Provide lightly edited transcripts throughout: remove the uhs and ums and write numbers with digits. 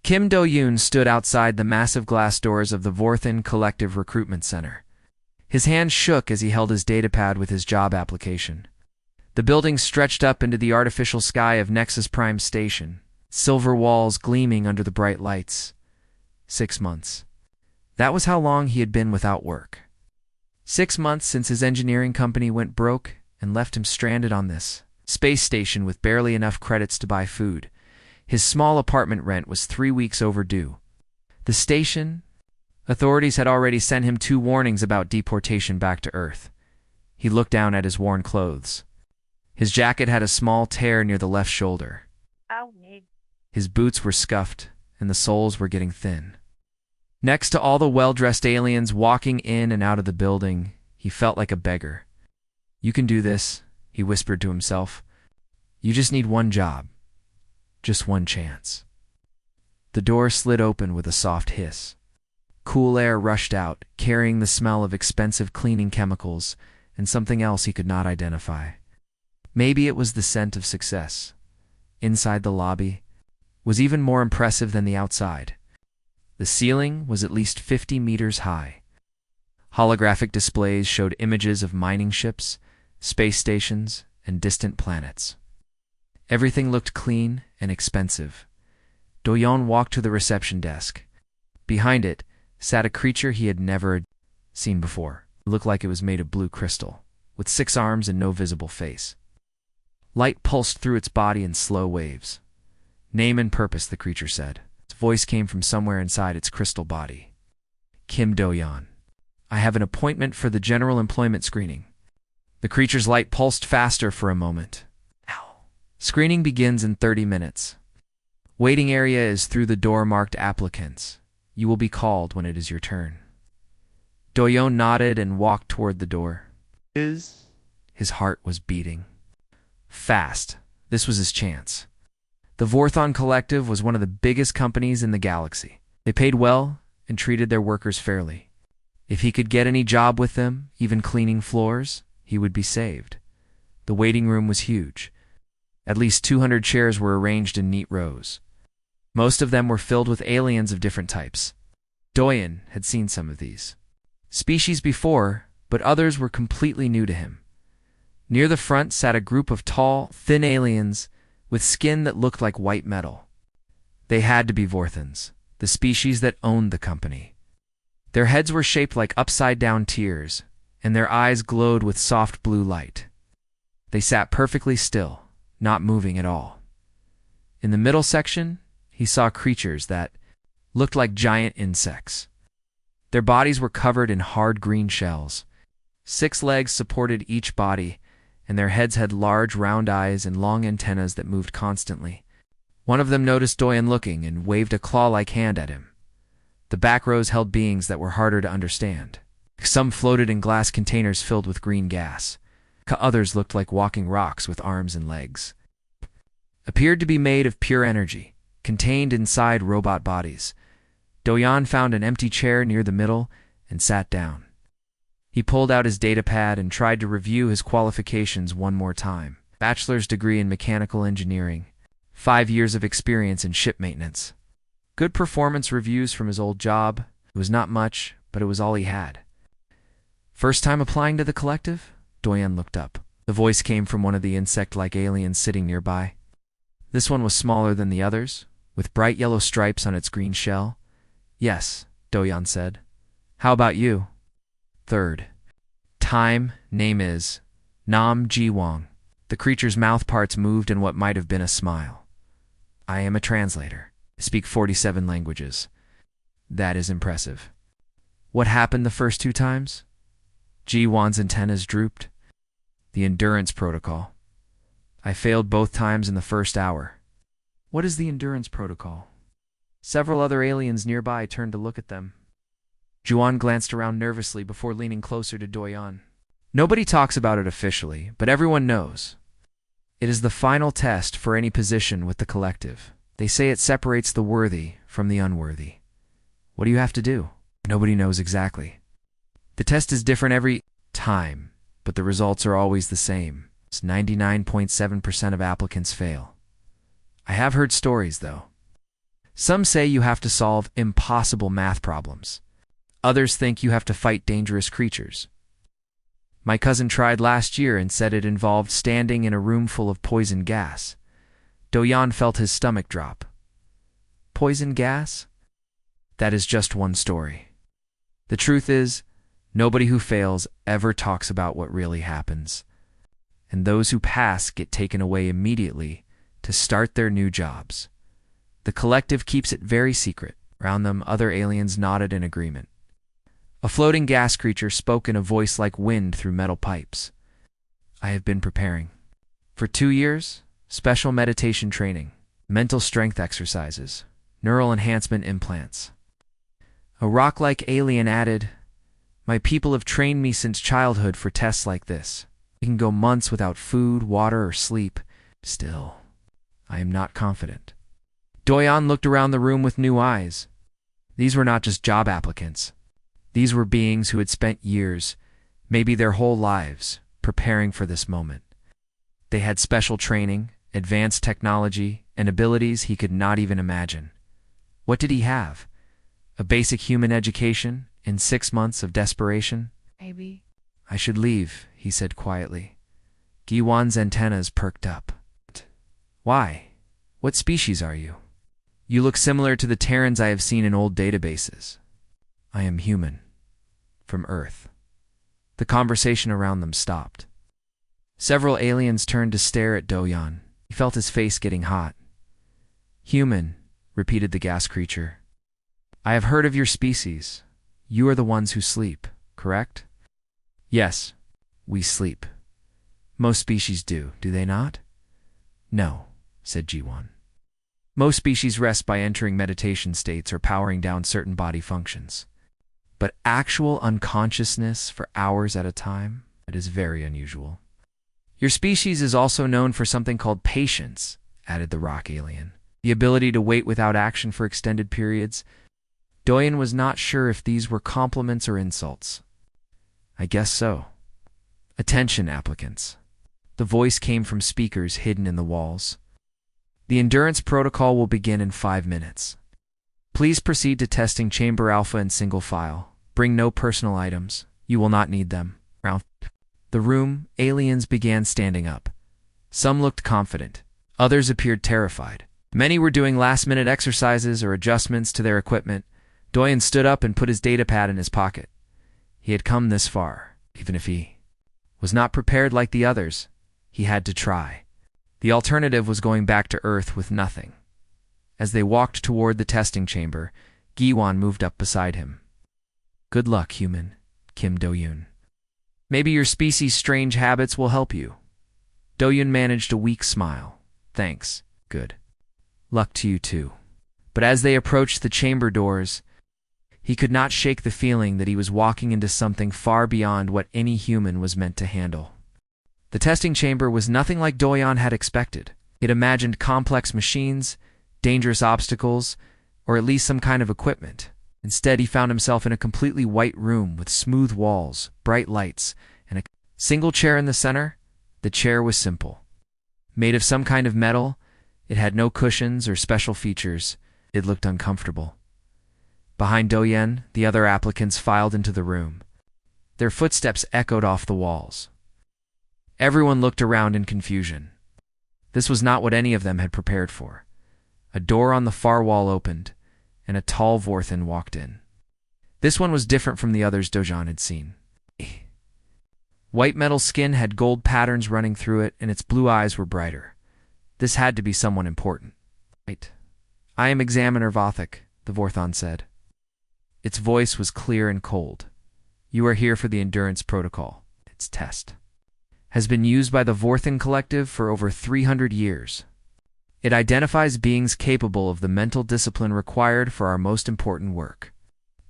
Kim Do-yoon stood outside the massive glass doors of the Vorthen Collective Recruitment Center. His hand shook as he held his datapad with his job application. The building stretched up into the artificial sky of Nexus Prime Station, silver walls gleaming under the bright lights. 6 months. That was how long he had been without work. 6 months since his engineering company went broke and left him stranded on this space station with barely enough credits to buy food. His small apartment rent was 3 weeks overdue. The station authorities had already sent him 2 warnings about deportation back to Earth. He looked down at his worn clothes. His jacket had a small tear near the left shoulder. His boots were scuffed, and the soles were getting thin. Next to all the well-dressed aliens walking in and out of the building, he felt like a beggar. "You can do this," he whispered to himself. "You just need one job. Just one chance." The door slid open with a soft hiss. Cool air rushed out, carrying the smell of expensive cleaning chemicals and something else he could not identify. Maybe it was the scent of success. Inside the lobby was even more impressive than the outside. The ceiling was at least 50 meters high. Holographic displays showed images of mining ships, space stations, and distant planets. Everything looked clean and expensive. Do-yoon walked to the reception desk. Behind it sat a creature he had never seen before. It looked like it was made of blue crystal, with 6 arms and no visible face. Light pulsed through its body in slow waves. "Name and purpose," the creature said. Its voice came from somewhere inside its crystal body. "Kim Do-yoon. I have an appointment for the general employment screening." The creature's light pulsed faster for a moment. "Ow." "Screening begins in 30 minutes. Waiting area is through the door marked Applicants. You will be called when it is your turn." Do-yoon nodded and walked toward the door. His heart was beating fast. This was his chance. The Vorthen Collective was one of the biggest companies in the galaxy. They paid well and treated their workers fairly. If he could get any job with them, even cleaning floors, he would be saved. The waiting room was huge. At least 200 chairs were arranged in neat rows. Most of them were filled with aliens of different types. Do-yoon had seen some of these species before, but others were completely new to him. Near the front sat a group of tall, thin aliens with skin that looked like white metal. They had to be Vorthens, the species that owned the company. Their heads were shaped like upside-down tears, and their eyes glowed with soft blue light. They sat perfectly still, not moving at all. In the middle section, he saw creatures that looked like giant insects. Their bodies were covered in hard green shells. 6 legs supported each body, and their heads had large round eyes and long antennas that moved constantly. One of them noticed Do-yoon looking and waved a claw-like hand at him. The back rows held beings that were harder to understand. Some floated in glass containers filled with green gas. Others looked like walking rocks with arms and legs. Appeared to be made of pure energy, contained inside robot bodies. Do-yoon found an empty chair near the middle and sat down. He pulled out his datapad and tried to review his qualifications one more time. Bachelor's degree in mechanical engineering, 5 years of experience in ship maintenance. Good performance reviews from his old job. It was not much, but it was all he had. "First time applying to the collective?" Do-yoon looked up. The voice came from one of the insect-like aliens sitting nearby. This one was smaller than the others, with bright yellow stripes on its green shell. "Yes," Do-yoon said. "How about you?" "Third. Time, name is Nam Ji-wong." The creature's mouth parts moved in what might have been a smile. "I am a translator. I speak 47 languages. That is impressive." "What happened the first 2 times?" Ji-wong's antennas drooped. "The endurance protocol. I failed both times in the first hour." "What is the endurance protocol?" Several other aliens nearby turned to look at them. Ji-wong glanced around nervously before leaning closer to Do-yoon. "Nobody talks about it officially, but everyone knows. It is the final test for any position with the collective. They say it separates the worthy from the unworthy. What do you have to do?" "Nobody knows exactly. The test is different every time, but the results are always the same. 99.7% of applicants fail. I have heard stories, though." Some say you have to solve impossible math problems. Others think you have to fight dangerous creatures. My cousin tried last year and said it involved standing in a room full of poison gas. Do-yeon felt his stomach drop. Poison gas? That is just one story. The truth is, nobody who fails ever talks about what really happens. And those who pass get taken away immediately to start their new jobs. The collective keeps it very secret. Around them, other aliens nodded in agreement. A floating gas creature spoke in a voice like wind through metal pipes. I have been preparing. For 2 years, special meditation training, mental strength exercises, neural enhancement implants. A rock-like alien added, my people have trained me since childhood for tests like this. We can go months without food, water, or sleep. Still, I am not confident. Do-yeon looked around the room with new eyes. These were not just job applicants. These were beings who had spent years, maybe their whole lives, preparing for this moment. They had special training, advanced technology, and abilities he could not even imagine. What did he have? A basic human education in 6 months of desperation? Maybe. I should leave, he said quietly. Gi-won's antennas perked up. Why? What species are you? You look similar to the Terrans I have seen in old databases. I am human. From Earth. The conversation around them stopped. Several aliens turned to stare at Do-yeon. He felt his face getting hot. Human, repeated the gas creature. I have heard of your species. You are the ones who sleep, correct? Yes, we sleep. Most species do they not? No, said Ji-won. Most species rest by entering meditation states or powering down certain body functions. But actual unconsciousness for hours at a time, that is very unusual. Your species is also known for something called patience, added the rock alien. The ability to wait without action for extended periods. Do-yeon was not sure if these were compliments or insults. I guess so. Attention, applicants. The voice came from speakers hidden in the walls. The endurance protocol will begin in 5 minutes. Please proceed to testing Chamber Alpha in single file. Bring no personal items. You will not need them. Around the room, aliens began standing up. Some looked confident. Others appeared terrified. Many were doing last-minute exercises or adjustments to their equipment. Do-yeon stood up and put his datapad in his pocket. He had come this far, even if he was not prepared like the others. He had to try. The alternative was going back to Earth with nothing. As they walked toward the testing chamber, Gi-won moved up beside him. Good luck, human, Kim Do-yeon. Maybe your species' strange habits will help you. Do-yeon managed a weak smile. Thanks. Good. Luck to you too. But as they approached the chamber doors, he could not shake the feeling that he was walking into something far beyond what any human was meant to handle. The testing chamber was nothing like Do-yeon had expected. It imagined complex machines, dangerous obstacles, or at least some kind of equipment. Instead, he found himself in a completely white room with smooth walls, bright lights, and a single chair in the center. The chair was simple. Made of some kind of metal, it had no cushions or special features. It looked uncomfortable. Behind Do-yeon, the other applicants filed into the room. Their footsteps echoed off the walls. Everyone looked around in confusion. This was not what any of them had prepared for. A door on the far wall opened, and a tall Vorthan walked in. This one was different from the others Do-yeon had seen. White metal skin had gold patterns running through it, and its blue eyes were brighter. This had to be someone important. Right. I am Examiner Vothik, the Vorthan said. Its voice was clear and cold. You are here for the endurance protocol. Its test has been used by the Vorthan Collective for over 300 years. It identifies beings capable of the mental discipline required for our most important work.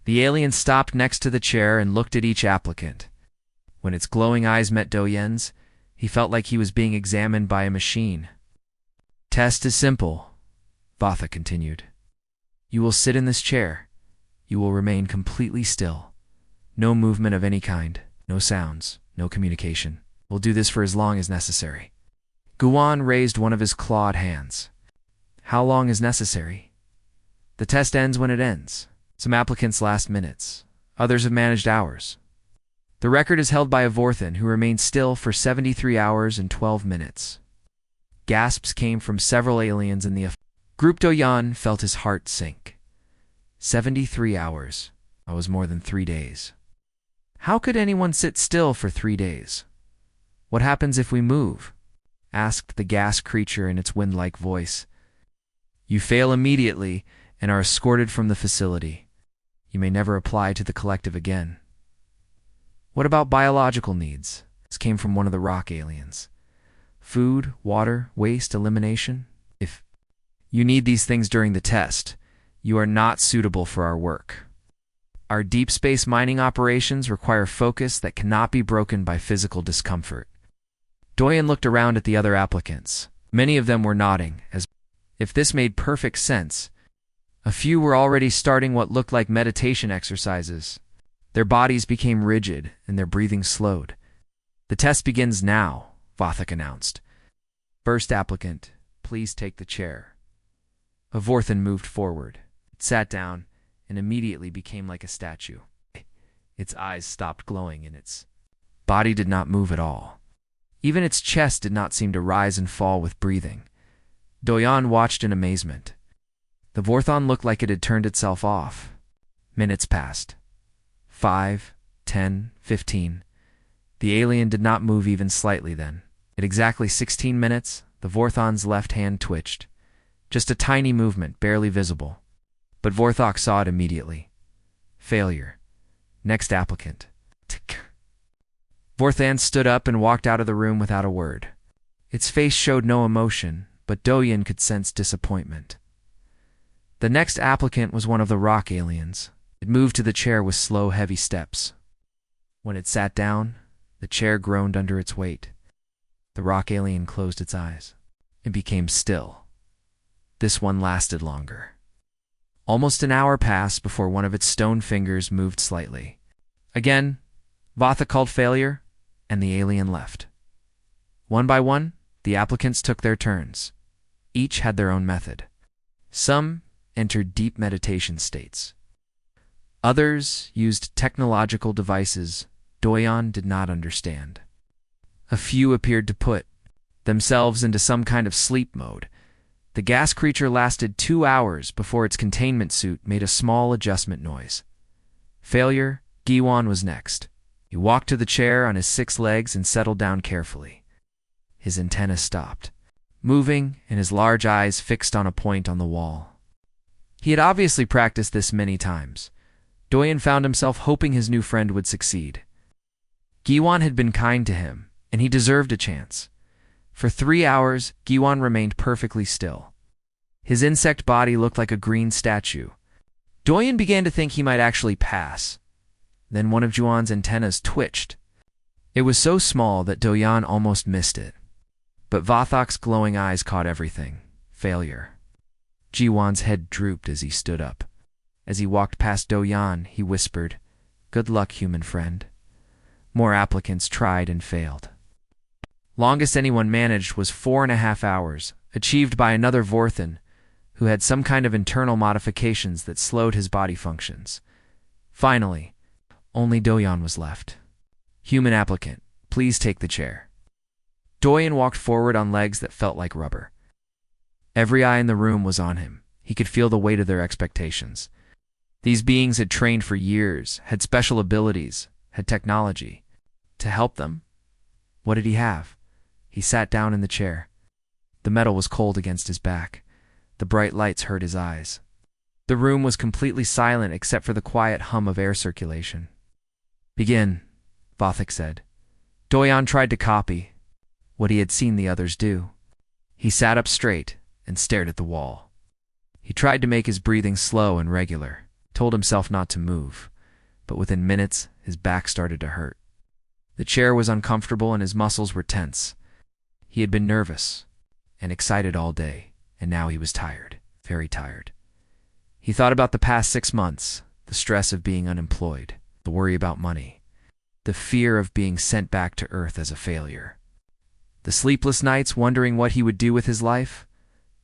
The alien stopped next to the chair and looked at each applicant. When its glowing eyes met Do-yeon's, he felt like he was being examined by a machine. Test is simple, Vatha continued. You will sit in this chair. You will remain completely still. No movement of any kind, no sounds, no communication. We'll do this for as long as necessary. Gi-won raised one of his clawed hands. How long is necessary? The test ends when it ends. Some applicants last minutes. Others have managed hours. The record is held by a Vorthan who remained still for 73 hours and 12 minutes. Gasps came from several aliens in the group. Doyan felt his heart sink. 73 hours. That was more than 3 days. How could anyone sit still for 3 days? What happens if we move? Asked the gas creature in its wind-like voice. You fail immediately and are escorted from the facility. You may never apply to the collective again. What about biological needs? This came from one of the rock aliens. Food, water, waste, elimination? If you need these things during the test, you are not suitable for our work. Our deep space mining operations require focus that cannot be broken by physical discomfort. Doyan looked around at the other applicants. Many of them were nodding, as if this made perfect sense. A few were already starting what looked like meditation exercises. Their bodies became rigid and their breathing slowed. The test begins now, Vathak announced. First applicant, please take the chair. A Vorthan moved forward. It sat down and immediately became like a statue. Its eyes stopped glowing and its body did not move at all. Even its chest did not seem to rise and fall with breathing. Doyan watched in amazement. The Vorthan looked like it had turned itself off. Minutes passed. 5, 10, 15. The alien did not move even slightly then. At exactly 16 minutes, the Vorthan's left hand twitched. Just a tiny movement, barely visible. But Vorthok saw it immediately. Failure. Next applicant. Tick. Vorthan stood up and walked out of the room without a word. Its face showed no emotion, but Doyan could sense disappointment. The next applicant was one of the rock aliens. It moved to the chair with slow, heavy steps. When it sat down, the chair groaned under its weight. The rock alien closed its eyes. It became still. This one lasted longer. Almost an hour passed before one of its stone fingers moved slightly. Again, Vathak called failure, and the alien left. One by one, the applicants took their turns. Each had their own method. Some entered deep meditation states. Others used technological devices Doyan did not understand. A few appeared to put themselves into some kind of sleep mode. The gas creature lasted 2 hours before its containment suit made a small adjustment noise. Failure, Giwan was next. He walked to the chair on his 6 legs and settled down carefully. His antennas stopped, moving and his large eyes fixed on a point on the wall. He had obviously practiced this many times. Doyan found himself hoping his new friend would succeed. Giwan had been kind to him, and he deserved a chance. For 3 hours, Giwan remained perfectly still. His insect body looked like a green statue. Doyan began to think he might actually pass. Then one of Giwan's antennas twitched. It was so small that Doyan almost missed it. But Vathak's glowing eyes caught everything. Failure. Giwan's head drooped as he stood up. As he walked past Doyan, he whispered, "Good luck, human friend." More applicants tried and failed. Longest anyone managed was 4.5 hours, achieved by another Vorthan, who had some kind of internal modifications that slowed his body functions. Finally, only Doyan was left. Human applicant, please take the chair. Doyan walked forward on legs that felt like rubber. Every eye in the room was on him. He could feel the weight of their expectations. These beings had trained for years, had special abilities, had technology. To help them? What did he have? He sat down in the chair. The metal was cold against his back. The bright lights hurt his eyes. The room was completely silent except for the quiet hum of air circulation. "Begin," Vathak said. Doyan tried to copy what he had seen the others do. He sat up straight and stared at the wall. He tried to make his breathing slow and regular, told himself not to move, but within minutes his back started to hurt. The chair was uncomfortable and his muscles were tense. He had been nervous and excited all day, and now he was tired, very tired. He thought about the past 6 months, the stress of being unemployed, the worry about money, the fear of being sent back to Earth as a failure. The sleepless nights wondering what he would do with his life.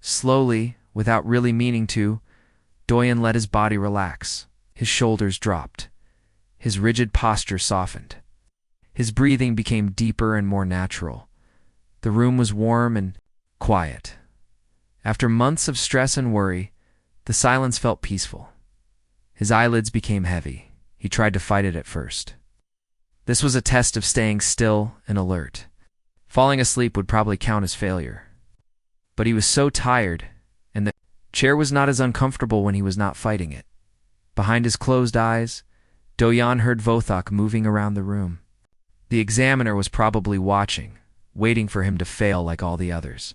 Slowly, without really meaning to, Doyen let his body relax. His shoulders dropped. His rigid posture softened. His breathing became deeper and more natural. The room was warm and quiet. After months of stress and worry, the silence felt peaceful. His eyelids became heavy. He tried to fight it at first. This was a test of staying still and alert. Falling asleep would probably count as failure. But he was so tired, and the chair was not as uncomfortable when he was not fighting it. Behind his closed eyes, Doyen heard Vothok moving around the room. The examiner was probably watching, waiting for him to fail like all the others.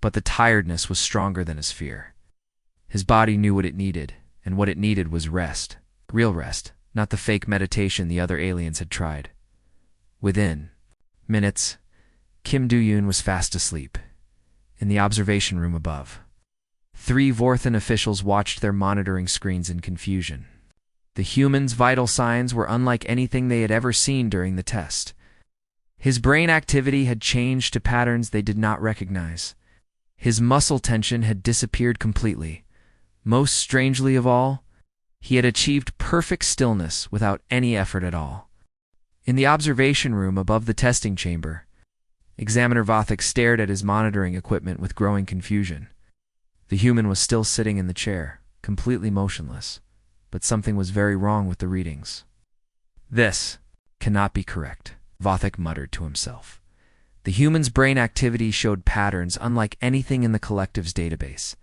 But the tiredness was stronger than his fear. His body knew what it needed, and what it needed was rest. Real rest, not the fake meditation the other aliens had tried. Within minutes, Kim Do-yoon was fast asleep, in the observation room above. 3 Vorthan officials watched their monitoring screens in confusion. The human's vital signs were unlike anything they had ever seen during the test. His brain activity had changed to patterns they did not recognize. His muscle tension had disappeared completely. Most strangely of all, he had achieved perfect stillness without any effort at all. In the observation room above the testing chamber, Examiner Vothok stared at his monitoring equipment with growing confusion. The human was still sitting in the chair, completely motionless, but something was very wrong with the readings. This cannot be correct, Vothok muttered to himself. The human's brain activity showed patterns unlike anything in the collective's database.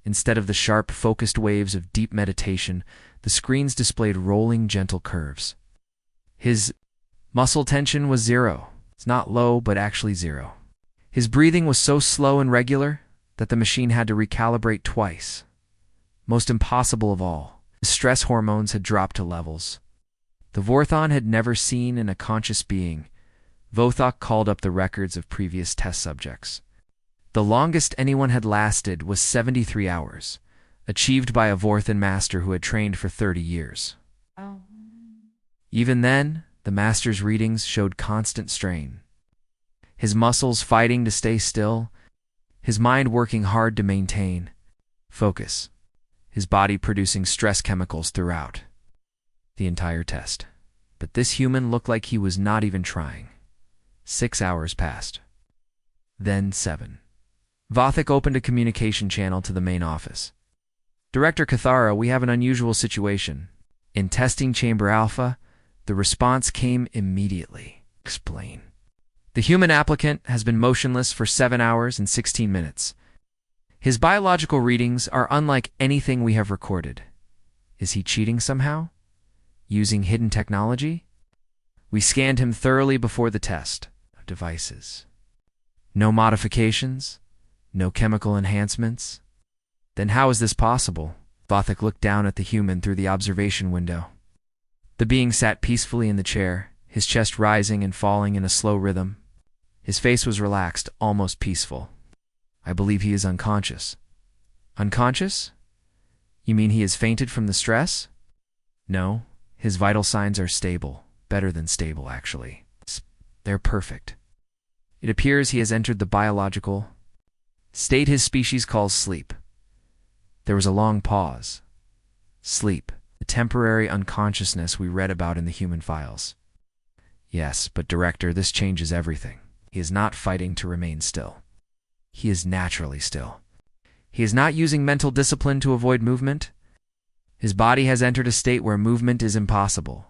Instead of the sharp, focused waves of deep meditation, the screens displayed rolling, gentle curves. His muscle tension was 0. It's not low, but actually 0. His breathing was so slow and regular that the machine had to recalibrate twice. Most impossible of all, his stress hormones had dropped to levels the Vorthon had never seen in a conscious being. Vothok called up the records of previous test subjects. The longest anyone had lasted was 73 hours, achieved by a Vorthan master who had trained for 30 years. Even then, the master's readings showed constant strain. His muscles fighting to stay still, his mind working hard to maintain focus, his body producing stress chemicals throughout the entire test. But this human looked like he was not even trying. 6 hours passed. Then 7. Vothok opened a communication channel to the main office. Director Cathara, we have an unusual situation. In testing chamber Alpha, the response came immediately. Explain. The human applicant has been motionless for 7 hours and 16 minutes. His biological readings are unlike anything we have recorded. Is he cheating somehow? Using hidden technology? We scanned him thoroughly before the test. Devices. No modifications? No chemical enhancements? Then how is this possible? Vothok looked down at the human through the observation window. The being sat peacefully in the chair, his chest rising and falling in a slow rhythm. His face was relaxed, almost peaceful. I believe he is unconscious. Unconscious? You mean he has fainted from the stress? No, his vital signs are stable. Better than stable, actually. They're perfect. It appears he has entered the biological state his species calls sleep. There was a long pause. Sleep, the temporary unconsciousness we read about in the human files. Yes, but Director, this changes everything. He is not fighting to remain still. He is naturally still. He is not using mental discipline to avoid movement. His body has entered a state where movement is impossible.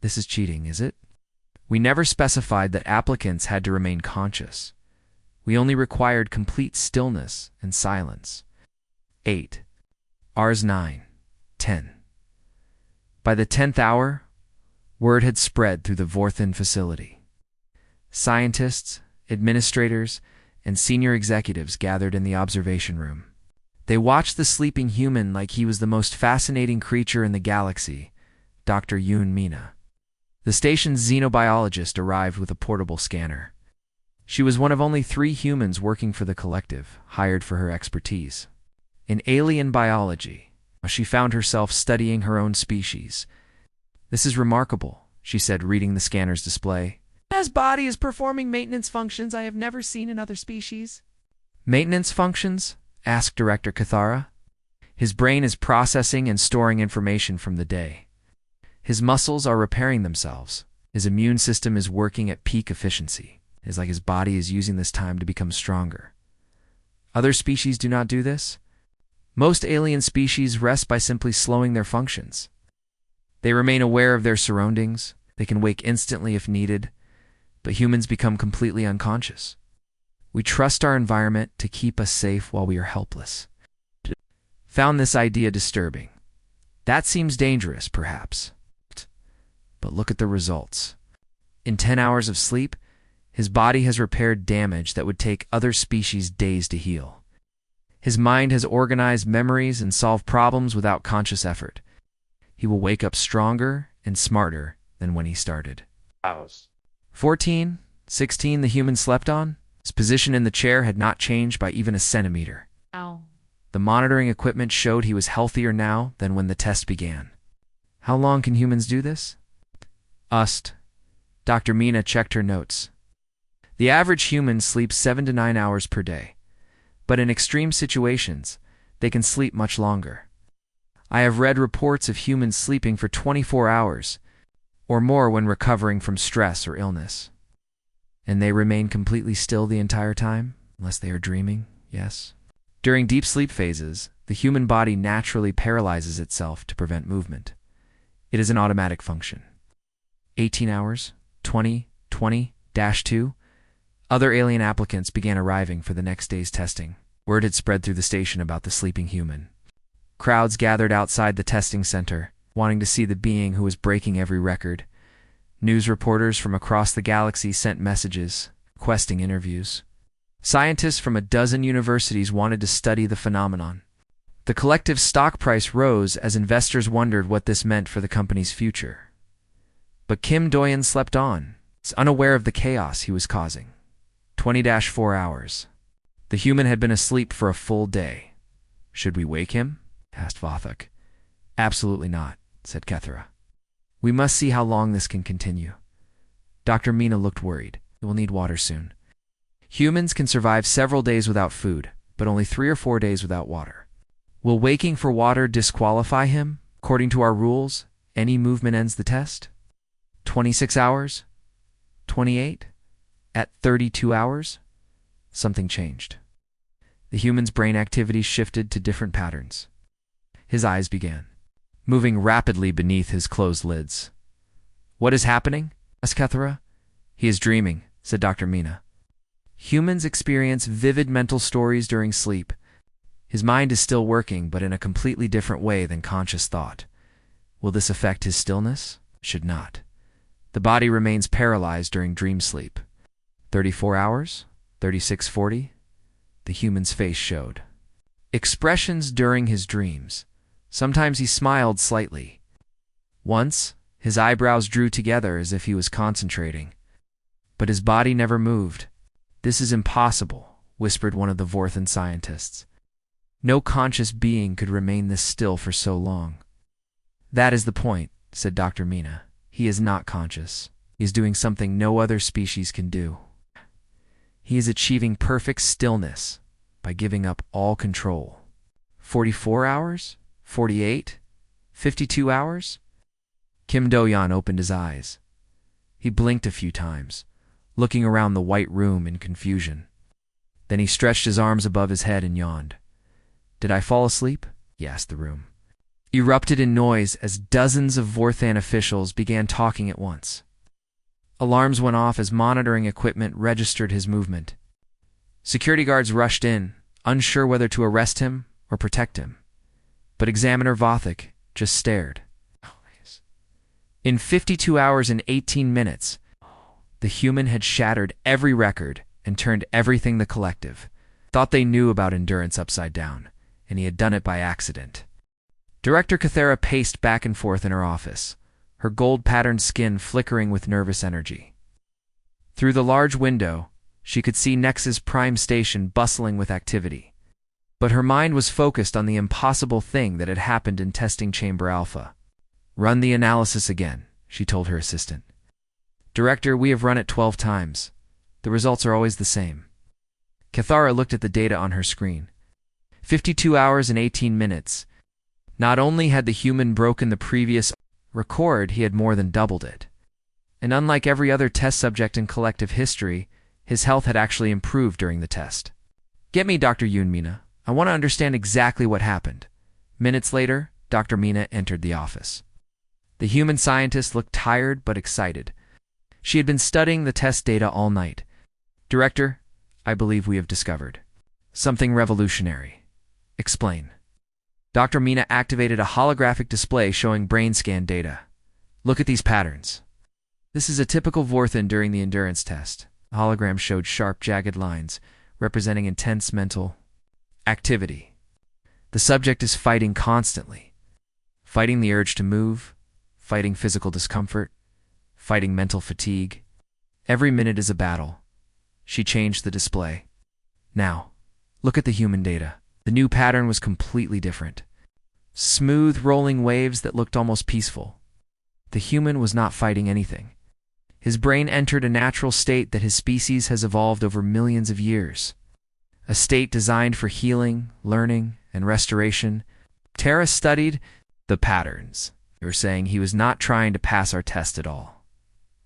This is cheating, is it? We never specified that applicants had to remain conscious. We only required complete stillness and silence. 8. Rs 9. 10. By the 10th hour, word had spread through the Vorthan facility. Scientists, administrators, and senior executives gathered in the observation room. They watched the sleeping human like he was the most fascinating creature in the galaxy, Dr. Yoon Mina. The station's xenobiologist arrived with a portable scanner. She was one of only 3 humans working for the collective, hired for her expertise in alien biology. She found herself studying her own species. This is remarkable, she said, reading the scanner's display. His body is performing maintenance functions I have never seen in other species. Maintenance functions? Asked Director Cathara. His brain is processing and storing information from the day. His muscles are repairing themselves. His immune system is working at peak efficiency. It's like his body is using this time to become stronger. Other species do not do this. Most alien species rest by simply slowing their functions. They remain aware of their surroundings. They can wake instantly if needed, but humans become completely unconscious. We trust our environment to keep us safe while we are helpless. Found this idea disturbing. That seems dangerous, perhaps. But look at the results. In 10 hours of sleep, his body has repaired damage that would take other species days to heal. His mind has organized memories and solved problems without conscious effort. He will wake up stronger and smarter than when he started. 14, 16, the human slept on. His position in the chair had not changed by even a centimeter. Ow. The monitoring equipment showed he was healthier now than when the test began. How long can humans do this? Dr. Mina checked her notes. The average human sleeps 7 to 9 hours per day, but in extreme situations, they can sleep much longer. I have read reports of humans sleeping for 24 hours or more when recovering from stress or illness. And they remain completely still the entire time, unless they are dreaming, yes. During deep sleep phases, the human body naturally paralyzes itself to prevent movement. It is an automatic function. 18 hours, 20-2, other alien applicants began arriving for the next day's testing. Word had spread through the station about the sleeping human. Crowds gathered outside the testing center, wanting to see the being who was breaking every record. News reporters from across the galaxy sent messages, requesting interviews. Scientists from a dozen universities wanted to study the phenomenon. The collective stock price rose as investors wondered what this meant for the company's future. But Kim Doyen slept on, unaware of the chaos he was causing. 20-4 hours. The human had been asleep for a full day. Should we wake him? Asked Vathak. Absolutely not, said Kethera. We must see how long this can continue. Dr. Mina looked worried. He will need water soon. Humans can survive several days without food, but only 3 or 4 days without water. Will waking for water disqualify him? According to our rules, any movement ends the test. 26 hours? 28? At 32 hours? Something changed. The human's brain activity shifted to different patterns. His eyes began moving rapidly beneath his closed lids. What is happening? Asked Kethera. He is dreaming, said Dr. Mina. Humans experience vivid mental stories during sleep. His mind is still working, but in a completely different way than conscious thought. Will this affect his stillness? Should not. The body remains paralyzed during dream sleep. 34 hours? 36-40? The human's face showed expressions during his dreams. Sometimes he smiled slightly. Once, his eyebrows drew together as if he was concentrating. But his body never moved. This is impossible, whispered one of the Vorthan scientists. No conscious being could remain this still for so long. That is the point, said Dr. Mina. He is not conscious. He is doing something no other species can do. He is achieving perfect stillness by giving up all control. 44 hours? 48? 52 hours? Kim Do-yeon opened his eyes. He blinked a few times, looking around the white room in confusion. Then he stretched his arms above his head and yawned. Did I fall asleep? He asked the room. Erupted in noise as dozens of Vorthan officials began talking at once. Alarms went off as monitoring equipment registered his movement. Security guards rushed in, unsure whether to arrest him or protect him. But Examiner Vathak just stared. In 52 hours and 18 minutes, the human had shattered every record and turned everything the collective thought they knew about endurance upside down, and he had done it by accident. Director Kethera paced back and forth in her office, her gold-patterned skin flickering with nervous energy. Through the large window, she could see Nexus Prime Station bustling with activity. But her mind was focused on the impossible thing that had happened in Testing Chamber Alpha. Run the analysis again, she told her assistant. Director, we have run it 12 times. The results are always the same. Kethera looked at the data on her screen. 52 hours and 18 minutes. Not only had the human broken the previous record, he had more than doubled it. And unlike every other test subject in collective history, his health had actually improved during the test. "Get me Dr. Yoon, Mina. I want to understand exactly what happened." Minutes later, Dr. Mina entered the office. The human scientist looked tired but excited. She had been studying the test data all night. "Director, I believe we have discovered something revolutionary." "Explain." Dr. Mina activated a holographic display showing brain scan data. "Look at these patterns." This is a typical Vorthan during the endurance test. The hologram showed sharp, jagged lines, representing intense mental activity. The subject is fighting constantly. Fighting the urge to move, fighting physical discomfort, fighting mental fatigue. Every minute is a battle. She changed the display. "Now, look at the human data." The new pattern was completely different. Smooth, rolling waves that looked almost peaceful. The human was not fighting anything. His brain entered a natural state that his species has evolved over millions of years. A state designed for healing, learning, and restoration. Tara studied the patterns. They were saying he was not trying to pass our test at all.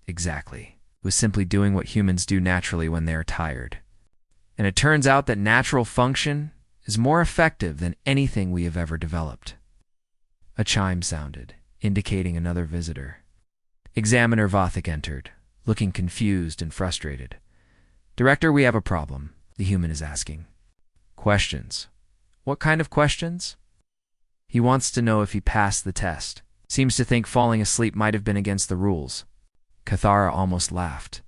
Exactly. He was simply doing what humans do naturally when they are tired. And it turns out that natural function is more effective than anything we have ever developed. A chime sounded, indicating another visitor. Examiner Vothik entered, looking confused and frustrated. "Director, we have a problem," the human is asking. "Questions." "What kind of questions?" "He wants to know if he passed the test. Seems to think falling asleep might have been against the rules." Cathara almost laughed.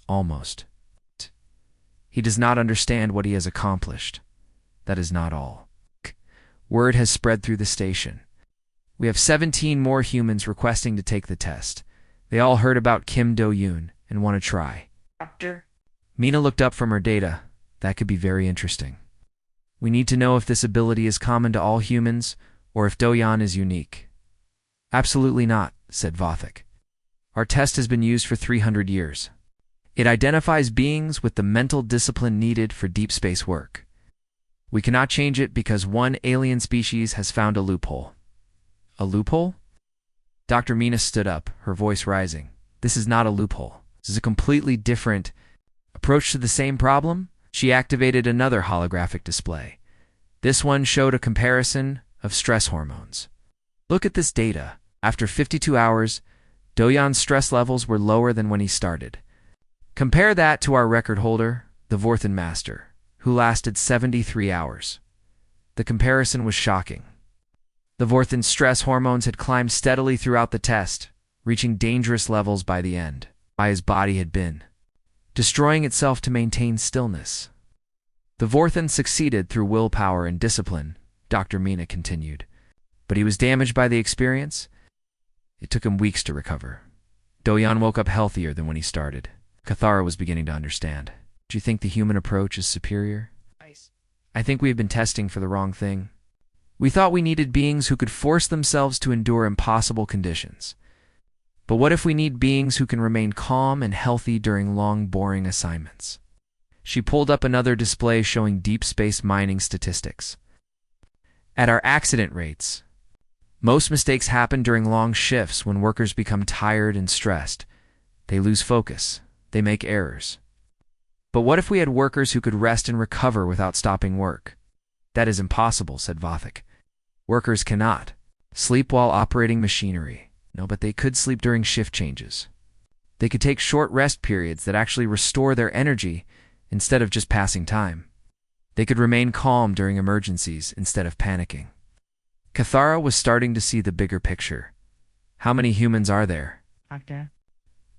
Almost. "He does not understand what he has accomplished. That is not all. Word has spread through the station. We have 17 more humans requesting to take the test. They all heard about Kim Do-yoon and want to try." Doctor? Mina looked up from her data. "That could be very interesting. We need to know if this ability is common to all humans or if Do-yoon is unique." "Absolutely not," said Vothik. "Our test has been used for 300 years. It identifies beings with the mental discipline needed for deep space work. We cannot change it because one alien species has found a loophole." "A loophole?" Dr. Mina stood up, her voice rising. "This is not a loophole. This is a completely different approach to the same problem." She activated another holographic display. This one showed a comparison of stress hormones. "Look at this data. After 52 hours, Do-yoon's stress levels were lower than when he started. Compare that to our record holder, the Vorthan Master, who lasted 73 hours. The comparison was shocking. The Vorthan's stress hormones had climbed steadily throughout the test, reaching dangerous levels by the end. Why his body had been destroying itself to maintain stillness. The Vorthan succeeded through willpower and discipline, Dr. Mina continued. But he was damaged by the experience. It took him weeks to recover. Do-yoon woke up healthier than when he started. Cathara was beginning to understand. "Do you think the human approach is superior?" "I think we have been testing for the wrong thing. We thought we needed beings who could force themselves to endure impossible conditions. But what if we need beings who can remain calm and healthy during long, boring assignments?" She pulled up another display showing deep space mining statistics. "At our accident rates, most mistakes happen during long shifts when workers become tired and stressed. They lose focus. They make errors. But what if we had workers who could rest and recover without stopping work?" "That is impossible," said Vothik. "Workers cannot sleep while operating machinery." "No, but they could sleep during shift changes. They could take short rest periods that actually restore their energy instead of just passing time. They could remain calm during emergencies instead of panicking." Cathara was starting to see the bigger picture. "How many humans are there?" Doctor?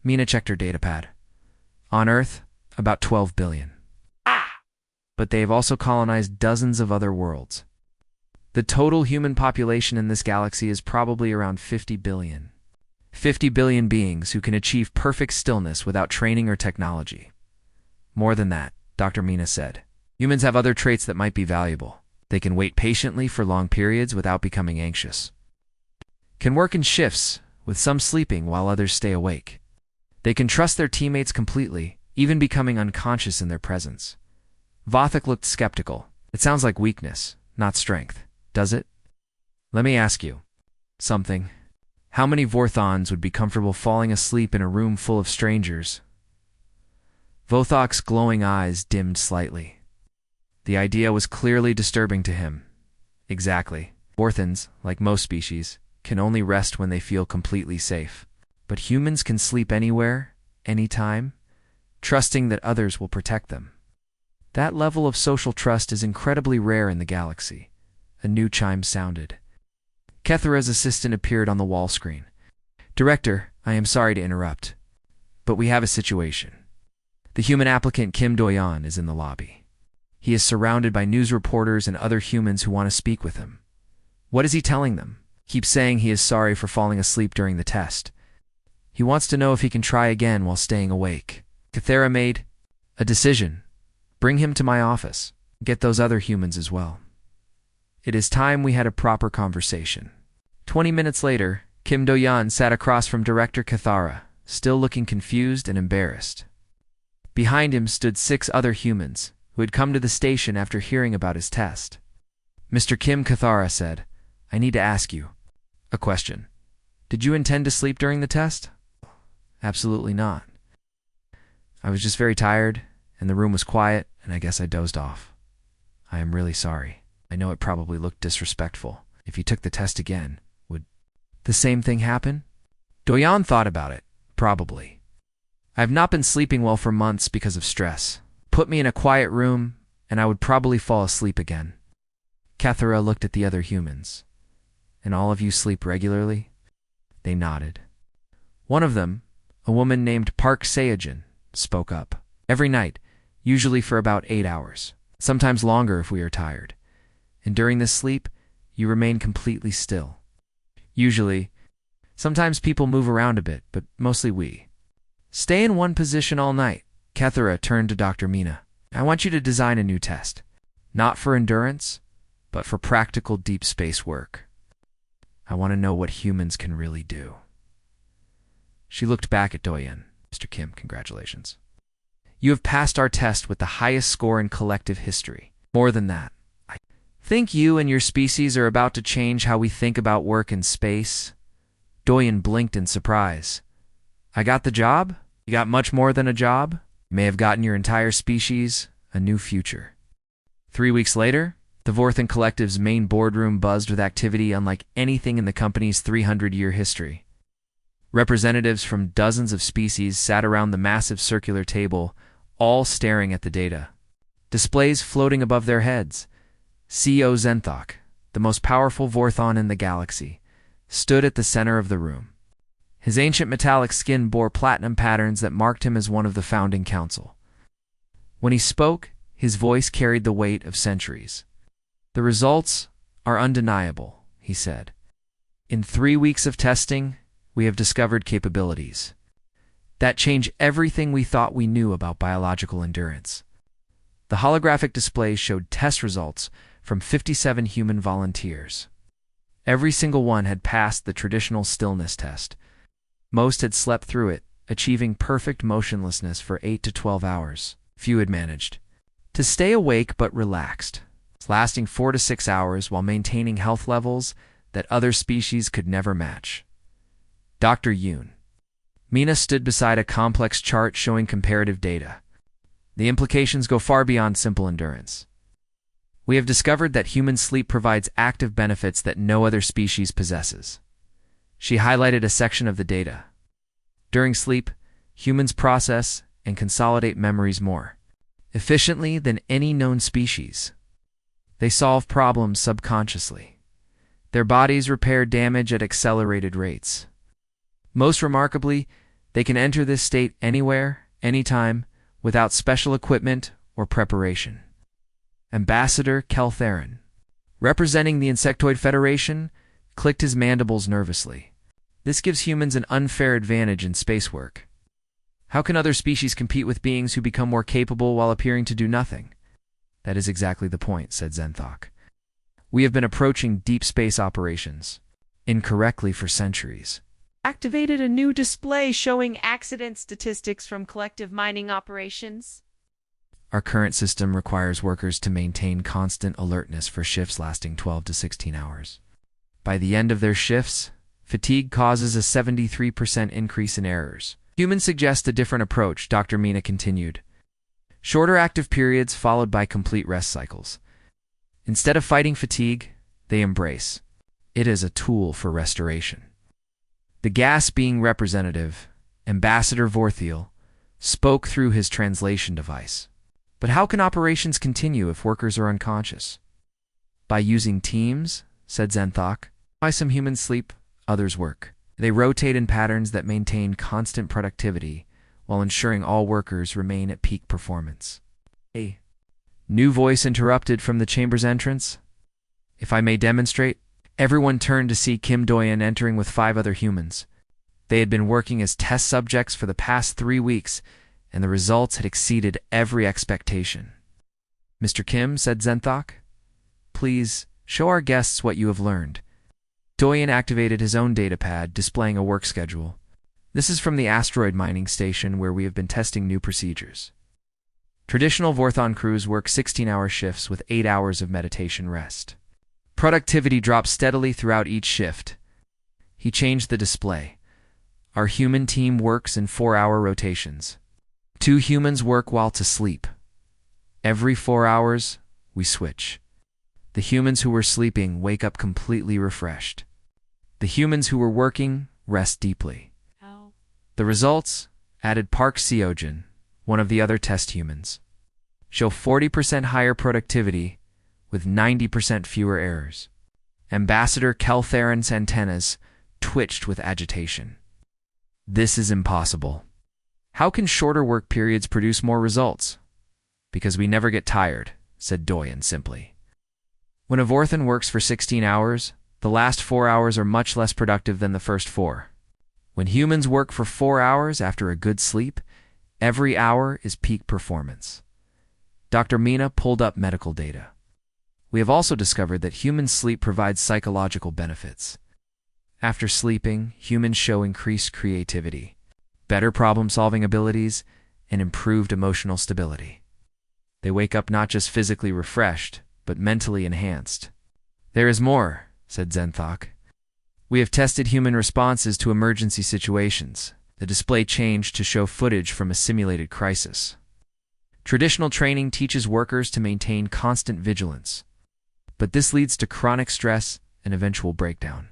Mina checked her datapad. "On Earth, about 12 billion. But they have also colonized dozens of other worlds. The total human population in this galaxy is probably around 50 billion. 50 billion beings who can achieve perfect stillness without training or technology. More than that," Dr. Mina said. "Humans have other traits that might be valuable. They can wait patiently for long periods without becoming anxious. Can work in shifts, with some sleeping while others stay awake. They can trust their teammates completely, even becoming unconscious in their presence." Vothik looked skeptical. It sounds like weakness, not strength, does it? Let me ask you something. How many Vorthons would be comfortable falling asleep in a room full of strangers? Vothok's glowing eyes dimmed slightly. The idea was clearly disturbing to him. Exactly. Vorthons, like most species, can only rest when they feel completely safe. But humans can sleep anywhere, anytime, trusting that others will protect them. That level of social trust is incredibly rare in the galaxy. A new chime sounded. Kethera's assistant appeared on the wall screen. Director, I am sorry to interrupt, but we have a situation. The human applicant Kim Do-yeon is in the lobby. He is surrounded by news reporters and other humans who want to speak with him. What is he telling them? Keeps saying he is sorry for falling asleep during the test. He wants to know if he can try again while staying awake. Kethera made a decision. Bring him to my office. Get those other humans as well. It is time we had a proper conversation. 20 minutes later, Kim Do-yeon sat across from Director Kethera, still looking confused and embarrassed. Behind him stood 6 other humans, who had come to the station after hearing about his test. Mr. Kim, Kethera said, I need to ask you a question. Did you intend to sleep during the test? Absolutely not. I was just very tired, and the room was quiet, and I guess I dozed off. I am really sorry. I know it probably looked disrespectful. If you took the test again, would the same thing happen? Do-yeon thought about it. Probably. I have not been sleeping well for months because of stress. Put me in a quiet room, and I would probably fall asleep again. Kethera looked at the other humans. And all of you sleep regularly? They nodded. One of them, a woman named Park Seojin, spoke up. Every night, usually for about 8 hours, sometimes longer if we are tired. And during this sleep, you remain completely still. Usually, sometimes people move around a bit, but mostly we. Stay in one position all night. Kethera turned to Dr. Mina. I want you to design a new test. Not for endurance, but for practical deep space work. I want to know what humans can really do. She looked back at Do-yeon. Mr. Kim, congratulations. You have passed our test with the highest score in collective history. More than that, I think you and your species are about to change how we think about work in space. Do-yeon blinked in surprise. I got the job? You got much more than a job? You may have gotten your entire species a new future. 3 weeks later, the Vorthon Collective's main boardroom buzzed with activity unlike anything in the company's 300-year history. Representatives from dozens of species sat around the massive circular table, all staring at the data. Displays floating above their heads. CEO Zenthok, the most powerful Vorthon in the galaxy, stood at the center of the room. His ancient metallic skin bore platinum patterns that marked him as one of the founding council. When he spoke, his voice carried the weight of centuries. The results are undeniable, he said. In 3 weeks of testing, we have discovered capabilities that change everything we thought we knew about biological endurance. The holographic displays showed test results from 57 human volunteers. Every single one had passed the traditional stillness test. Most had slept through it, achieving perfect motionlessness for 8 to 12 hours. Few had managed to stay awake but relaxed, lasting 4 to 6 hours while maintaining health levels that other species could never match. Dr. Yoon. Mina stood beside a complex chart showing comparative data. The implications go far beyond simple endurance. We have discovered that human sleep provides active benefits that no other species possesses. She highlighted a section of the data. During sleep, humans process and consolidate memories more efficiently than any known species. They solve problems subconsciously. Their bodies repair damage at accelerated rates. Most remarkably, they can enter this state anywhere, anytime, without special equipment or preparation. Ambassador Keltheron, representing the Insectoid Federation, clicked his mandibles nervously. This gives humans an unfair advantage in space work. How can other species compete with beings who become more capable while appearing to do nothing? That is exactly the point, said Zenthok. We have been approaching deep space operations incorrectly for centuries. Activated a new display showing accident statistics from collective mining operations. Our current system requires workers to maintain constant alertness for shifts lasting 12 to 16 hours. By the end of their shifts, fatigue causes a 73% increase in errors. Humans suggest a different approach, Dr. Mina continued. Shorter active periods followed by complete rest cycles. Instead of fighting fatigue, they embrace it as a tool for restoration. The gas being representative, Ambassador Vorthiel, spoke through his translation device. But how can operations continue if workers are unconscious? By using teams, said Zenthok. Why some humans sleep, others work. They rotate in patterns that maintain constant productivity while ensuring all workers remain at peak performance. A new voice interrupted from the chamber's entrance. If I may demonstrate, everyone turned to see Kim Doyen entering with 5 other humans. They had been working as test subjects for the past 3 weeks, and the results had exceeded every expectation. Mr. Kim, said Zenthok, please show our guests what you have learned. Doyen activated his own datapad, displaying a work schedule. This is from the asteroid mining station where we have been testing new procedures. Traditional Vorthon crews work 16-hour shifts with 8 hours of meditation rest. Productivity drops steadily throughout each shift. He changed the display. Our human team works in 4-hour rotations. 2 humans work while to sleep. Every 4 hours, we switch. The humans who were sleeping wake up completely refreshed. The humans who were working rest deeply. Ow. The results, added Park Seojin, one of the other test humans, show 40% higher productivity with 90% fewer errors. Ambassador Keltheron's antennas twitched with agitation. This is impossible. How can shorter work periods produce more results? Because we never get tired, said Doyen simply. When a Vorthon works for 16 hours, the last 4 hours are much less productive than the first 4. When humans work for 4 hours after a good sleep, every hour is peak performance. Dr. Mina pulled up medical data. We have also discovered that human sleep provides psychological benefits. After sleeping, humans show increased creativity, better problem-solving abilities, and improved emotional stability. They wake up not just physically refreshed, but mentally enhanced. There is more, said Zenthok. We have tested human responses to emergency situations. The display changed to show footage from a simulated crisis. Traditional training teaches workers to maintain constant vigilance, but this leads to chronic stress and eventual breakdown.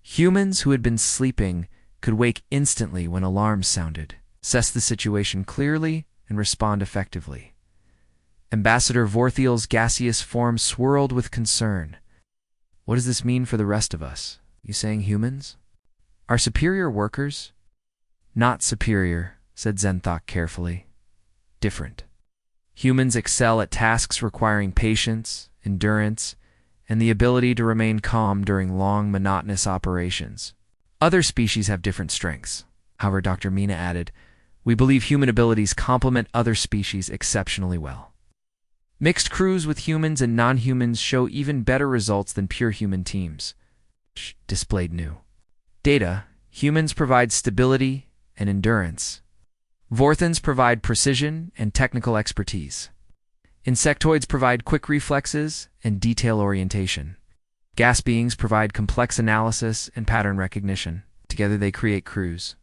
Humans who had been sleeping could wake instantly when alarms sounded, assess the situation clearly, and respond effectively. Ambassador Vorthiel's gaseous form swirled with concern. What does this mean for the rest of us? You saying humans? Are superior workers? Not superior, said Zenthok carefully. Different. Humans excel at tasks requiring patience, endurance, and the ability to remain calm during long, monotonous operations. Other species have different strengths. However, Dr. Mina added, we believe human abilities complement other species exceptionally well. Mixed crews with humans and non-humans show even better results than pure human teams. Displayed new data. Humans provide stability and endurance. Vorthons provide precision and technical expertise. Insectoids provide quick reflexes and detail orientation. Gas beings provide complex analysis and pattern recognition. Together they create crews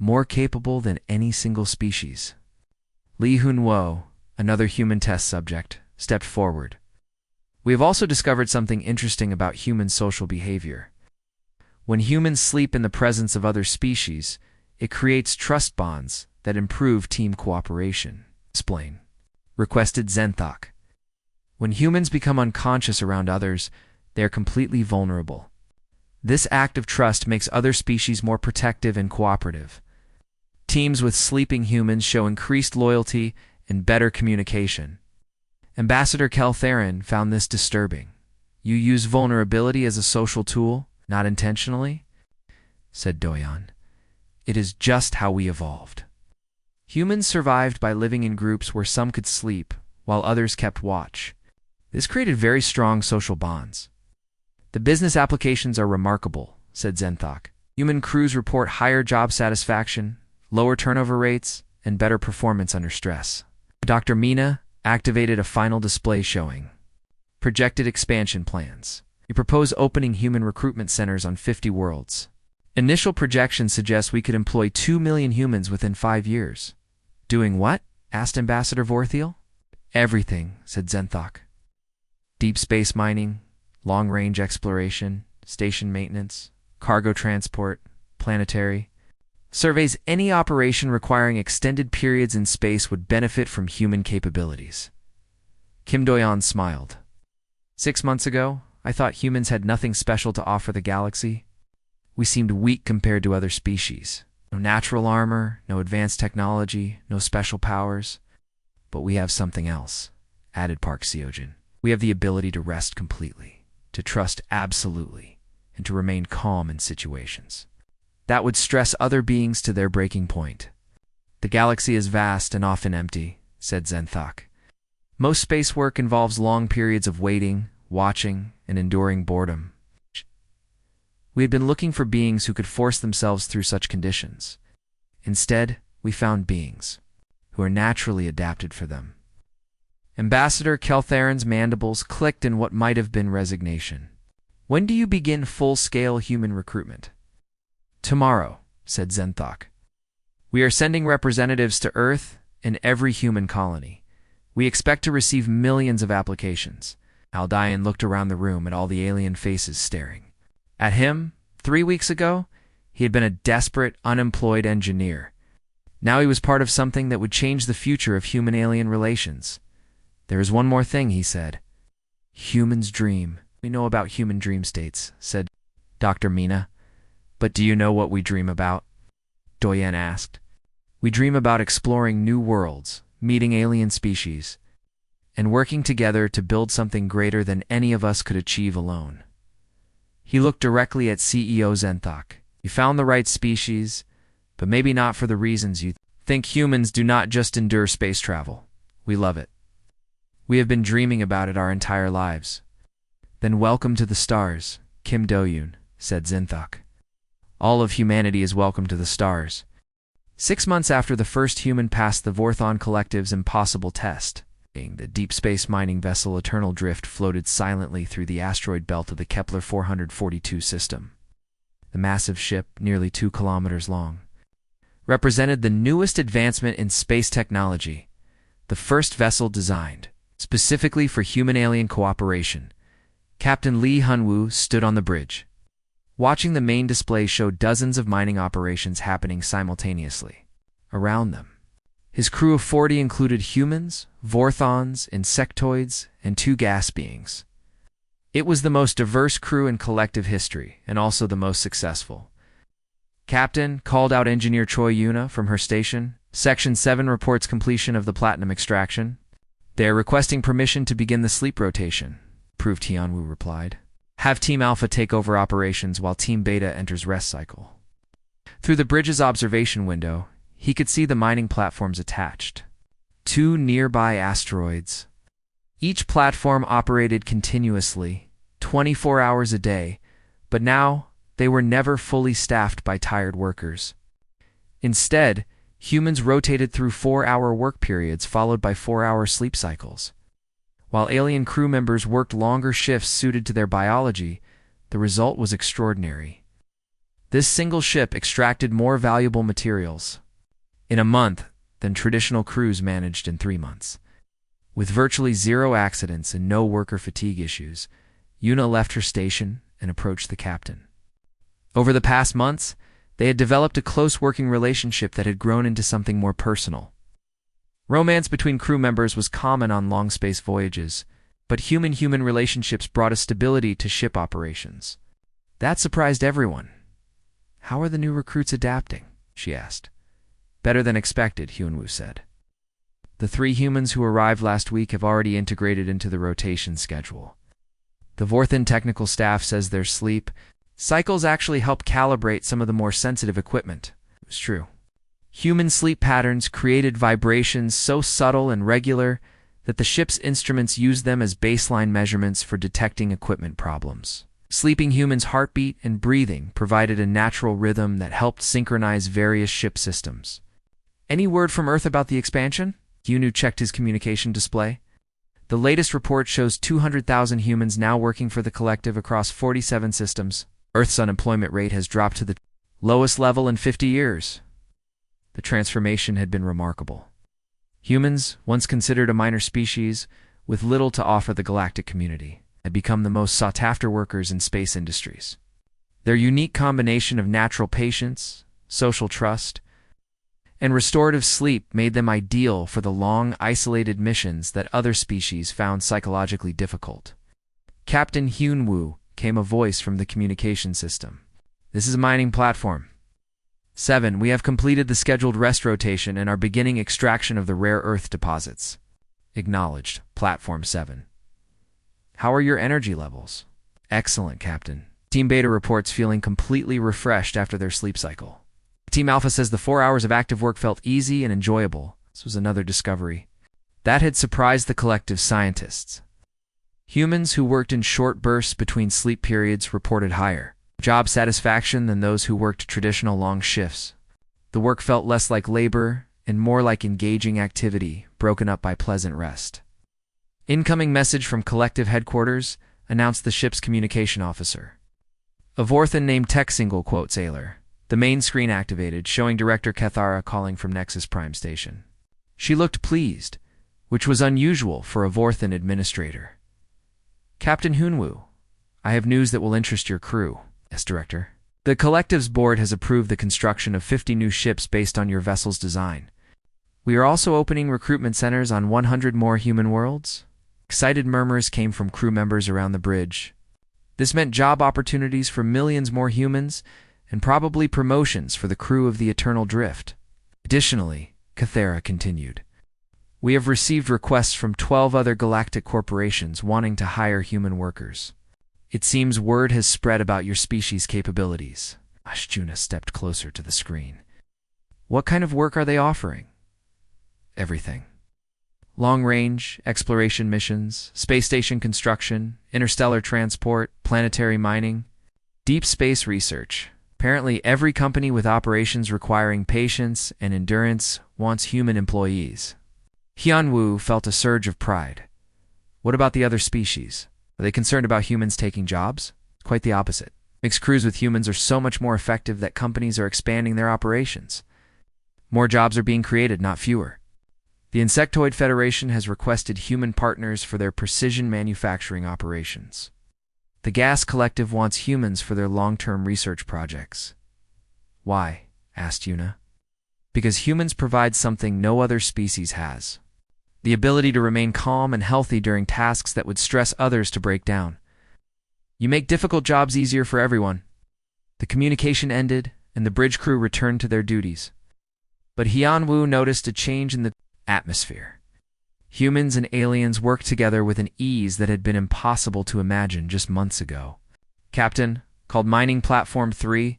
more capable than any single species. Lee Hun-wo, another human test subject, stepped forward. We have also discovered something interesting about human social behavior. When humans sleep in the presence of other species, it creates trust bonds that improve team cooperation. Explain, requested Zenthok. When humans become unconscious around others, they are completely vulnerable. This act of trust makes other species more protective and cooperative. Teams with sleeping humans show increased loyalty and better communication. Ambassador Keltheron found this disturbing. You use vulnerability as a social tool, not intentionally? Said Doyen. It is just how we evolved. Humans survived by living in groups where some could sleep, while others kept watch. This created very strong social bonds. The business applications are remarkable, said Zenthok. Human crews report higher job satisfaction, lower turnover rates, and better performance under stress. Dr. Mina, activated a final display showing projected expansion plans. We propose opening human recruitment centers on 50 worlds. Initial projections suggest we could employ 2 million humans within 5 years. Doing what? Asked Ambassador Vorthiel. Everything, said Zenthok. Deep space mining, long-range exploration, station maintenance, cargo transport, planetary. Surveys any operation requiring extended periods in space would benefit from human capabilities. Kim Doyan smiled. 6 months ago, I thought humans had nothing special to offer the galaxy. We seemed weak compared to other species. No natural armor, no advanced technology, no special powers. But we have something else, added Park Seojin. We have the ability to rest completely, to trust absolutely, and to remain calm in situations that would stress other beings to their breaking point. The galaxy is vast and often empty, said Zenthok. Most space work involves long periods of waiting, watching, and enduring boredom. We had been looking for beings who could force themselves through such conditions. Instead, we found beings who are naturally adapted for them. Ambassador Keltharin's mandibles clicked in what might have been resignation. When do you begin full-scale human recruitment? Tomorrow, said Zenthok. We are sending representatives to Earth and every human colony. We expect to receive millions of applications. Aldayan looked around the room at all the alien faces staring. At him, 3 weeks ago, he had been a desperate, unemployed engineer. Now he was part of something that would change the future of human-alien relations. There is one more thing, he said. Humans dream. We know about human dream states, said Dr. Mina. But do you know what we dream about? Doyen asked. We dream about exploring new worlds, meeting alien species, and working together to build something greater than any of us could achieve alone. He looked directly at CEO Zenthok. You found the right species, but maybe not for the reasons you think. Humans do not just endure space travel. We love it. We have been dreaming about it our entire lives. Then welcome to the stars, Kim Do-yoon, said Zenthok. All of humanity is welcome to the stars. 6 months after the first human passed the Vorthon Collective's impossible test, the deep space mining vessel Eternal Drift floated silently through the asteroid belt of the Kepler 442 system. The massive ship, nearly 2 kilometers long, represented the newest advancement in space technology, the first vessel designed specifically for human-alien cooperation. Captain Lee Hunwoo stood on the bridge. Watching the main display showed dozens of mining operations happening simultaneously around them. His crew of 40 included humans, Vorthons, insectoids, and 2 gas beings. It was the most diverse crew in collective history, and also the most successful. Captain, called out Engineer Choi Yuna from her station. Section 7 reports completion of the platinum extraction. They are requesting permission to begin the sleep rotation, Proof Tianwu replied. Have Team Alpha take over operations while Team Beta enters rest cycle. Through the bridge's observation window, he could see the mining platforms attached. 2 nearby asteroids. Each platform operated continuously, 24 hours a day, but now they were never fully staffed by tired workers. Instead, humans rotated through 4-hour work periods followed by 4-hour sleep cycles. While alien crew members worked longer shifts suited to their biology, the result was extraordinary. This single ship extracted more valuable materials in a month than traditional crews managed in 3 months. With virtually 0 accidents and no worker fatigue issues, Yuna left her station and approached the captain. Over the past months, they had developed a close working relationship that had grown into something more personal. Romance between crew members was common on long space voyages, but human-human relationships brought a stability to ship operations. That surprised everyone. How are the new recruits adapting? She asked. Better than expected, Hyunwoo said. The 3 humans who arrived last week have already integrated into the rotation schedule. The Vorthan technical staff says their sleep cycles actually help calibrate some of the more sensitive equipment. It was true. Human sleep patterns created vibrations so subtle and regular that the ship's instruments used them as baseline measurements for detecting equipment problems. Sleeping humans' heartbeat and breathing provided a natural rhythm that helped synchronize various ship systems. Any word from Earth about the expansion? Yunu checked his communication display. The latest report shows 200,000 humans now working for the collective across 47 systems. Earth's unemployment rate has dropped to the lowest level in 50 years. The transformation had been remarkable. Humans, once considered a minor species with little to offer the galactic community, had become the most sought-after workers in space industries. Their unique combination of natural patience, social trust, and restorative sleep made them ideal for the long, isolated missions that other species found psychologically difficult. Captain Hyun-woo came a voice from the communication system. This is a mining platform. 7. We have completed the scheduled rest rotation and are beginning extraction of the rare earth deposits. Acknowledged. Platform 7. How are your energy levels? Excellent, Captain. Team Beta reports feeling completely refreshed after their sleep cycle. Team Alpha says the 4 hours of active work felt easy and enjoyable. This was another discovery that had surprised the collective scientists. Humans who worked in short bursts between sleep periods reported higher job satisfaction than those who worked traditional long shifts. The work felt less like labor and more like engaging activity, broken up by pleasant rest. Incoming message from collective headquarters, announced the ship's communication officer. A Vorthan named Tech Single quote Sailor. The main screen activated, showing Director Kethara calling from Nexus Prime Station. She looked pleased, which was unusual for a Vorthan administrator. Captain Hyun-woo, I have news that will interest your crew. Yes, Director. The Collective's board has approved the construction of 50 new ships based on your vessel's design. We are also opening recruitment centers on 100 more human worlds. Excited murmurs came from crew members around the bridge. This meant job opportunities for millions more humans, and probably promotions for the crew of the Eternal Drift. Additionally, Kethara continued, we have received requests from 12 other galactic corporations wanting to hire human workers. It seems word has spread about your species' capabilities. Ashjuna stepped closer to the screen. What kind of work are they offering? Everything. Long-range, exploration missions, space station construction, interstellar transport, planetary mining, deep space research. Apparently, every company with operations requiring patience and endurance wants human employees. Hyun-woo felt a surge of pride. What about the other species? Are they concerned about humans taking jobs? Quite the opposite. Mixed crews with humans are so much more effective that companies are expanding their operations. More jobs are being created, not fewer. The Insectoid Federation has requested human partners for their precision manufacturing operations. The Gas Collective wants humans for their long-term research projects. Why? Asked Yuna. Because humans provide something no other species has. The ability to remain calm and healthy during tasks that would stress others to break down. You make difficult jobs easier for everyone. The communication ended, and the bridge crew returned to their duties. But Hyun-woo noticed a change in the atmosphere. Humans and aliens worked together with an ease that had been impossible to imagine just months ago. Captain, called Mining Platform 3,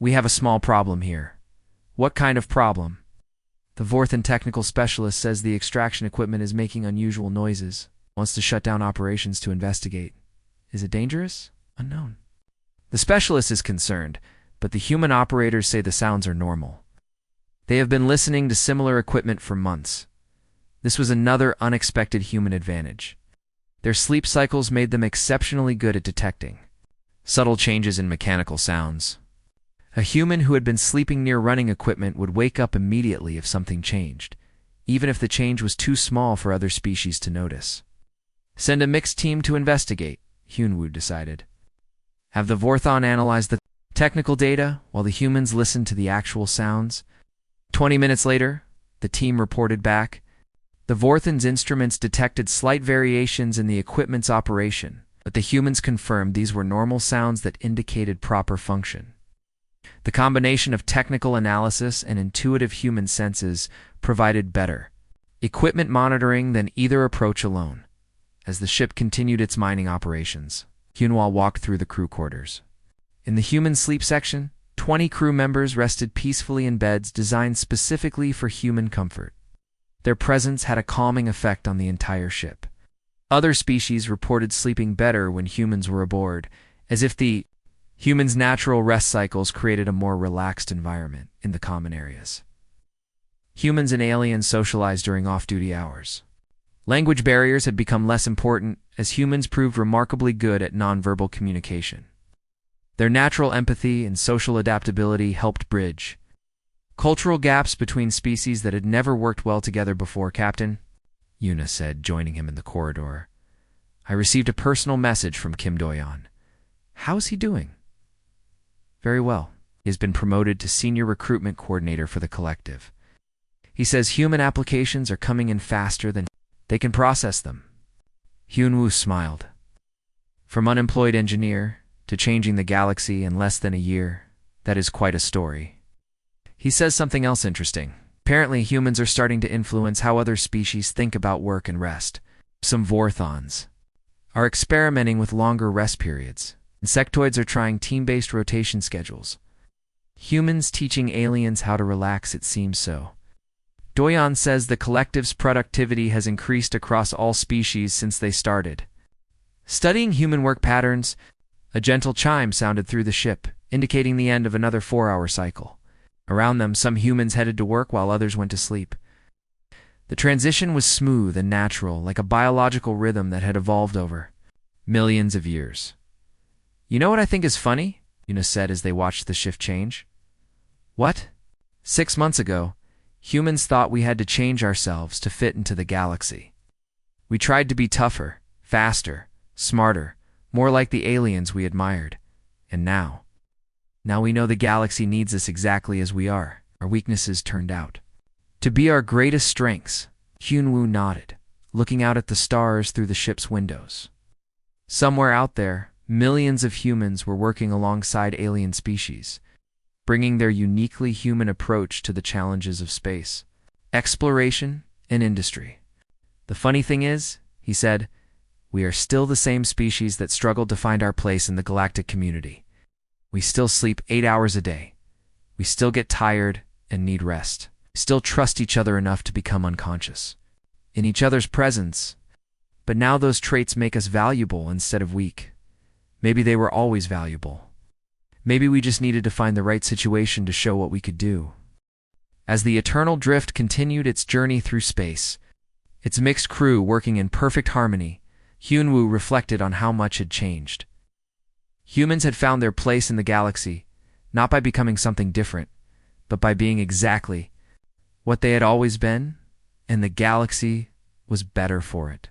we have a small problem here. What kind of problem? The Vorthan technical specialist says the extraction equipment is making unusual noises. Wants to shut down operations to investigate. Is it dangerous? Unknown. The specialist is concerned, but the human operators say the sounds are normal. They have been listening to similar equipment for months. This was another unexpected human advantage. Their sleep cycles made them exceptionally good at detecting subtle changes in mechanical sounds. A human who had been sleeping near running equipment would wake up immediately if something changed, even if the change was too small for other species to notice. Send a mixed team to investigate, Hyun-woo decided. Have the Vorthon analyze the technical data while the humans listen to the actual sounds. 20 minutes later, the team reported back. The Vorthan's instruments detected slight variations in the equipment's operation, but the humans confirmed these were normal sounds that indicated proper function. The combination of technical analysis and intuitive human senses provided better equipment monitoring than either approach alone. As the ship continued its mining operations, Hyunwoo walked through the crew quarters. In the human sleep section, 20 crew members rested peacefully in beds designed specifically for human comfort. Their presence had a calming effect on the entire ship. Other species reported sleeping better when humans were aboard, as if the humans' natural rest cycles created a more relaxed environment in the common areas. Humans and aliens socialized during off-duty hours. Language barriers had become less important as humans proved remarkably good at nonverbal communication. Their natural empathy and social adaptability helped bridge cultural gaps between species that had never worked well together before. "Captain," Yuna said, joining him in the corridor, "I received a personal message from Kim Do-yeon. How's he doing?" "Very well. He has been promoted to Senior Recruitment Coordinator for the collective. He says human applications are coming in faster than they can process them." Hyun-woo smiled. From unemployed engineer to changing the galaxy in less than a year, that is quite a story. He says something else interesting. Apparently, humans are starting to influence how other species think about work and rest. Some Vorthons are experimenting with longer rest periods. Insectoids are trying team-based rotation schedules. Humans teaching aliens how to relax, it seems so. Do-yeon says the collective's productivity has increased across all species since they started. Studying human work patterns, a gentle chime sounded through the ship, indicating the end of another 4-hour cycle. Around them, some humans headed to work while others went to sleep. The transition was smooth and natural, like a biological rhythm that had evolved over millions of years. "You know what I think is funny?" Yuna said as they watched the shift change. "What?" 6 months ago, humans thought we had to change ourselves to fit into the galaxy. We tried to be tougher, faster, smarter, more like the aliens we admired. And now we know the galaxy needs us exactly as we are. Our weaknesses turned out to be our greatest strengths." Hyun-woo nodded, looking out at the stars through the ship's windows. Somewhere out there, millions of humans were working alongside alien species, bringing their uniquely human approach to the challenges of space, exploration, and industry. "The funny thing is," he said, "we are still the same species that struggled to find our place in the galactic community. We still sleep 8 hours a day. We still get tired and need rest. We still trust each other enough to become unconscious in each other's presence. But now those traits make us valuable instead of weak. Maybe they were always valuable. Maybe we just needed to find the right situation to show what we could do." As the Eternal Drift continued its journey through space, its mixed crew working in perfect harmony, Hyun-woo reflected on how much had changed. Humans had found their place in the galaxy, not by becoming something different, but by being exactly what they had always been, and the galaxy was better for it.